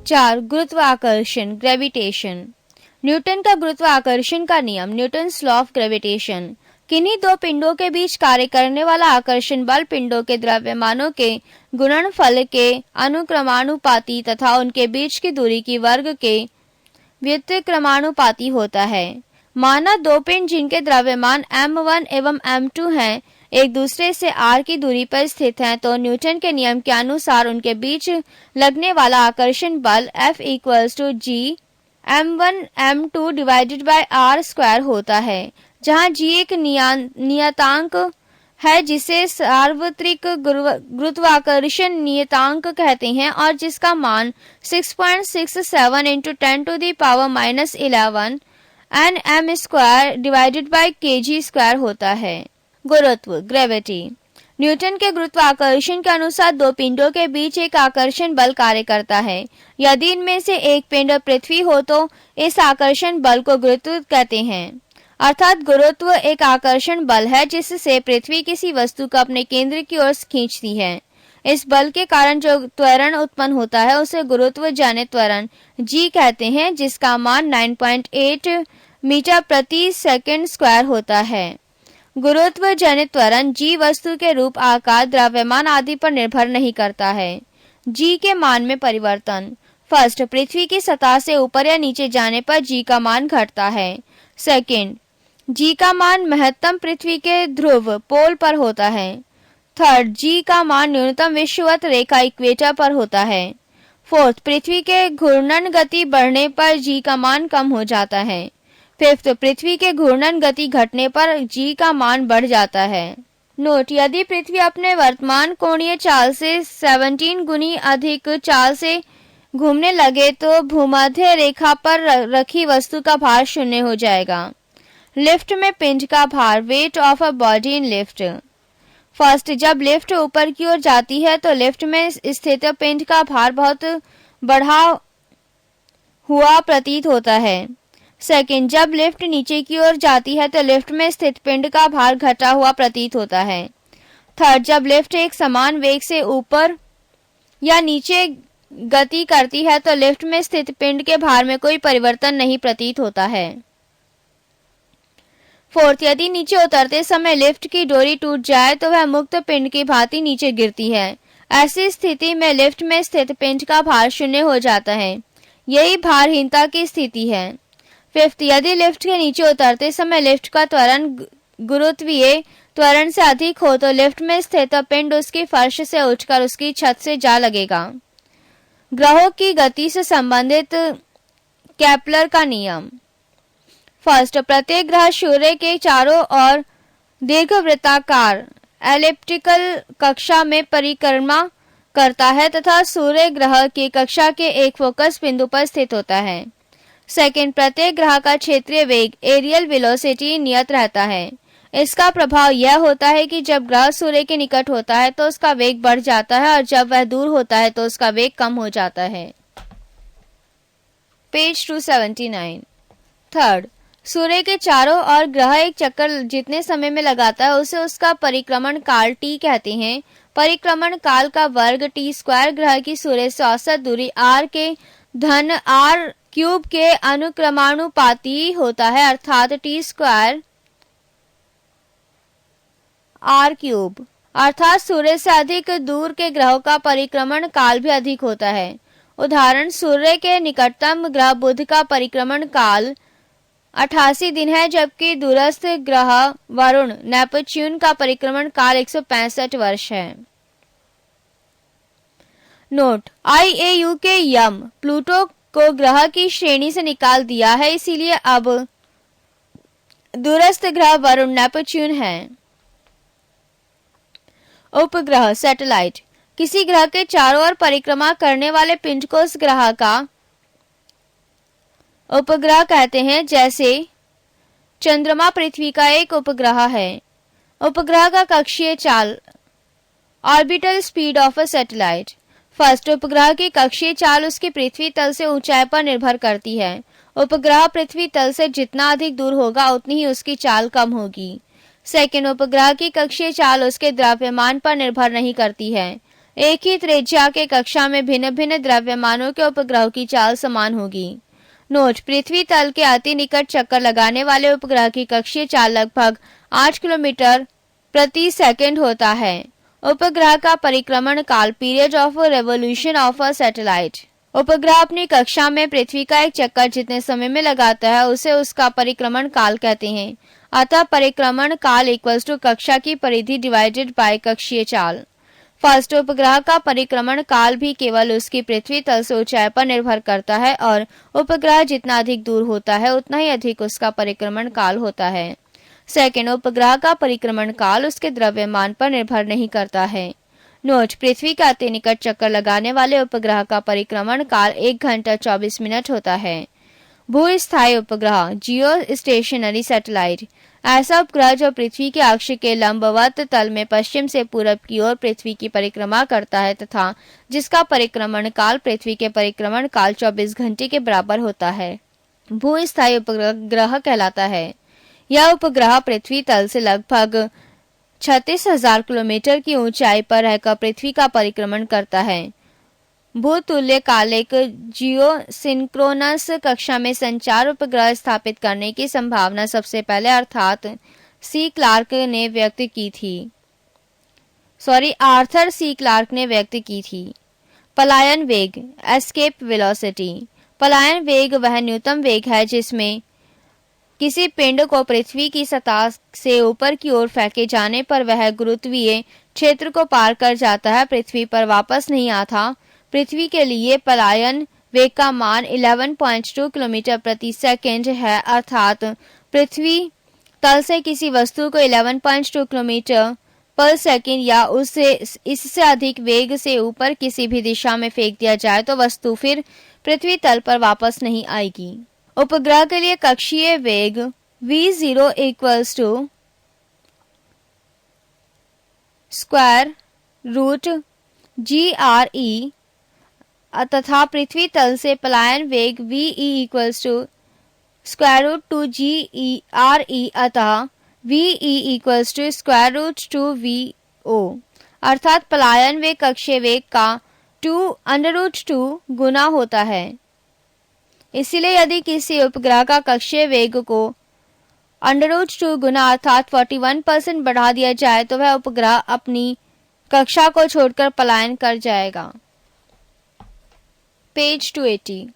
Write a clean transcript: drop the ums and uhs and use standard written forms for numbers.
चार, गुरुत्वाकर्षण, gravitation. Newton का गुरुत्वाकर्षण का नियम, न्यूटन्स लॉ ऑफ ग्रेविटेशन। किन्हीं दो पिंडों के बीच कार्य करने वाला आकर्षण बल पिंडों के द्रव्यमानों के गुणनफल के अनुक्रमानुपाती तथा उनके बीच की दूरी की वर्ग के व्युत्क्रमानुपाती होता है। माना दो पिंड जिनके द्रव्यमान m1 एवं m2 हैं, एक दूसरे से r की दूरी पर स्थित हैं, तो न्यूटन के नियम के अनुसार उनके बीच लगने वाला आकर्षण बल F equals to G m1 m2 divided by r square होता है, जहां G एक नियतांक है जिसे सार्वत्रिक गुरुत्वाकर्षण नियतांक कहते हैं और जिसका मान 6.67 into 10⁻11 Nm square divided by kg square होता है। गुरुत्व, ग्रेविटी। न्यूटन के गुरुत्वाकर्षण के अनुसार दो पिंडों के बीच एक आकर्षण बल कार्य करता है। यदि इनमें से एक पिंड पृथ्वी हो तो इस आकर्षण बल को गुरुत्व कहते हैं। अर्थात गुरुत्व एक आकर्षण बल है जिससे पृथ्वी किसी वस्तु को अपने केंद्र की ओर खींचती है। इस बल के कारण जो त्वरण उत्पन्न होता है उसे गुरुत्व जनित त्वरण G कहते हैं, जिसका मान 9.8 मीटर प्रति सेकंड स्क्वायर होता है। गुरुत्व जनित त्वरण G वस्तु के रूप, आकार, द्रव्यमान आदि पर निर्भर नहीं करता है। G के मान में परिवर्तन। फर्स्ट, पृथ्वी की सतह से ऊपर या नीचे जाने पर G का मान घटता है। सेकंड, G का मान महत्तम पृथ्वी के ध्रुव पोल पर होता है। थर्ड, G का मान न्यूनतम विषुवत रेखा इक्वेटर पर होता है। फोर्थ, पृथ्वी के घूर्णन गति बढ़ने पर G का मान कम हो जाता है। फिफ्थ, पृथ्वी के घूर्णन गति घटने पर G का मान बढ़ जाता है। नोट, यदि पृथ्वी अपने वर्तमान कोणीय चाल से 17 गुनी अधिक चाल से घूमने लगे तो भूमध्य रेखा पर रखी वस्तु का भार शून्य हो जाएगा। लिफ्ट में पिंड का भार, weight of a body in lift. First, जब लिफ्ट ऊपर की ओर जाती है तो लिफ्ट में स्थित पिंड का भार बहुत बढ़ा हुआ प्रतीत होता है। सेकंड, जब लिफ्ट नीचे की ओर जाती है तो लिफ्ट में स्थित पिंड का भार घटा हुआ प्रतीत होता है। थर्ड, जब लिफ्ट एक समान वेग से ऊपर या नीचे गति करती है तो लिफ्ट में स्थित पिंड के भार में कोई परिवर्तन नहीं प्रतीत होता है। फोर्थ, यदि नीचे उतरते समय लिफ्ट की डोरी टूट जाए तो वह मुक्त पिंड की भांति नीचे गिरती है। ऐसी स्थिति में लिफ्ट में स्थित पिंड का भार शून्य हो जाता है। यही भारहीनता की स्थिति है। फिफ्थ, यदि लिफ्ट के नीचे उतरते समय लिफ्ट का त्वरण गुरुत्वीय त्वरण से अधिक हो तो लिफ्ट में स्थित पिंड उसकी फर्श से उठकर उसकी छत से जा लगेगा। ग्रहों की गति से संबंधित केपलर का नियम। फर्स्ट, प्रत्येक ग्रह सूर्य के चारों ओर दीर्घवृत्ताकार एलिप्टिकल कक्षा में परिक्रमा करता है तथा सूर्य ग्रह की कक्षा के एक फोकस बिंदु पर स्थित होता है। सेकंड, प्रत्येक ग्रह का क्षेत्रीय वेग एरियल वेलोसिटी नियत रहता है। इसका प्रभाव यह होता है कि जब ग्रह सूर्य के निकट होता है तो उसका वेग बढ़ जाता है और जब वह दूर होता है तो उसका वेग कम हो जाता है। पेज 279। थर्ड, सूर्य के चारों ओर ग्रह एक चक्कर जितने समय में लगाता है उसे उसका परिक्रमण काल T कहते हैं। परिक्रमण काल का वर्ग T स्क्वायर ग्रह की सूर्य से औसत दूरी r के धन r क्यूब के अनुक्रमानुपाती होता है, अर्थात T स्क्वायर r क्यूब। अर्थात सूर्य से अधिक दूर के ग्रहों का परिक्रमण काल भी अधिक होता है। उदाहरण, सूर्य के निकटतम ग्रह बुध का परिक्रमण काल 88 दिन है, जबकि दूरस्थ ग्रह वरुण नेपच्यून का परिक्रमण काल 165 वर्ष है। नोट, IAU के यम प्लूटो को ग्रह की श्रेणी से निकाल दिया है, इसीलिए अब दूरस्थ ग्रह वरुण नेपच्यून है। उपग्रह, सैटेलाइट। किसी ग्रह के चारों ओर परिक्रमा करने वाले पिंड को उस ग्रह का उपग्रह कहते हैं। जैसे चंद्रमा पृथ्वी का एक उपग्रह है। उपग्रह का कक्षीय चाल, orbital speed of a satellite. First, उपग्रह की कक्षीय चाल उसकी पृथ्वी तल से ऊंचाई पर निर्भर करती है। उपग्रह पृथ्वी तल से जितना अधिक दूर होगा उतनी ही उसकी चाल कम होगी। सेकंड, उपग्रह की कक्षीय चाल उसके द्रव्यमान पर निर्भर नहीं करती है। एक ही त्रिज्या के कक्षा में भिन्न भिन्न द्रव्यमानों के उपग्रहों की चाल समान होगी। नोट, पृथ्वी तल के अति निकट चक्कर लगाने वाले उपग्रह की कक्षीय चाल लगभग 8 किलोमीटर प्रति सेकंड होता है। उपग्रह का परिक्रमण काल, period of revolution of a satellite. उपग्रह अपनी कक्षा में पृथ्वी का एक चक्कर जितने समय में लगाता है उसे उसका परिक्रमण काल कहते हैं। अतः परिक्रमण काल इक्वल्स टू कक्षा की परिधि डिवाइडेड बाय कक्षीय चाल। फर्स्ट, उपग्रह का परिक्रमण काल भी केवल उसकी पृथ्वी तल से ऊंचाई पर निर्भर करता है और उपग्रह जितना अधिक दूर होता है उतना ही अधिक उसका परिक्रमण काल होता है। सेकंड, उपग्रह का परिक्रमण काल उसके द्रव्यमान पर निर्भर नहीं करता है। नोट, पृथ्वी का अति निकट चक्कर लगाने वाले उपग्रह का परिक्रमण काल 1 घंटा 24 मिनट होता है। भूस्थायी उपग्रह, जियो स्टेशनरी सैटेलाइट, ऐसा उपग्रह जो पृथ्वी के अक्ष के लंबवत तल में पश्चिम से पूरब की ओर पृथ्वी की परिक्रमा करता है तथा जिसका परिक्रमण काल पृथ्वी के परिक्रमण काल 24 घंटे के बराबर होता है, भूस्थायी उपग्रह कहलाता है। यह उपग्रह पृथ्वी तल से लगभग 36,000 किलोमीटर की ऊंचाई पर रहकर पृथ्वी का परिक्रमण करता है। भूतुल्यकालिक जियो सिंक्रोनस कक्षा में संचार उपग्रह स्थापित करने की संभावना सबसे पहले आर्थर सी क्लार्क ने व्यक्त की थी। पलायन वेग, एस्केप वेलोसिटी। पलायन वेग वह न्यूनतम वेग है जिसमें किसी पिंड को पृथ्वी की सतह से ऊपर की ओर फेंके जाने पर वह गुरुत्वीय क्षेत्र को पार कर जाता है, पृथ्वी पर वापस नहीं आता। पृथ्वी के लिए पलायन वेग का मान 11.2 किलोमीटर प्रति सेकंड है, अर्थात पृथ्वी तल से किसी वस्तु को 11.2 किलोमीटर पर सेकंड या इससे अधिक वेग से ऊपर किसी भी दिशा में फेंक दिया जाए तो वस्तु फिर पृथ्वी तल पर वापस नहीं आएगी। उपग्रह के लिए कक्षीय वेग v0 equals to square root GRE तथा पृथ्वी तल से पलायन वेग VE equals to square root 2 GRE अतः VE equals to square root 2 VO, अर्थात पलायन वेग कक्षीय वेग का 2√2 गुना होता है। इसलिए यदि किसी उपग्रह का कक्षीय वेग को √2 गुना अर्थात 41% बढ़ा दिया जाए तो वह उपग्रह अपनी कक्षा को छोड़कर पलायन कर जाएगा। पेज 280।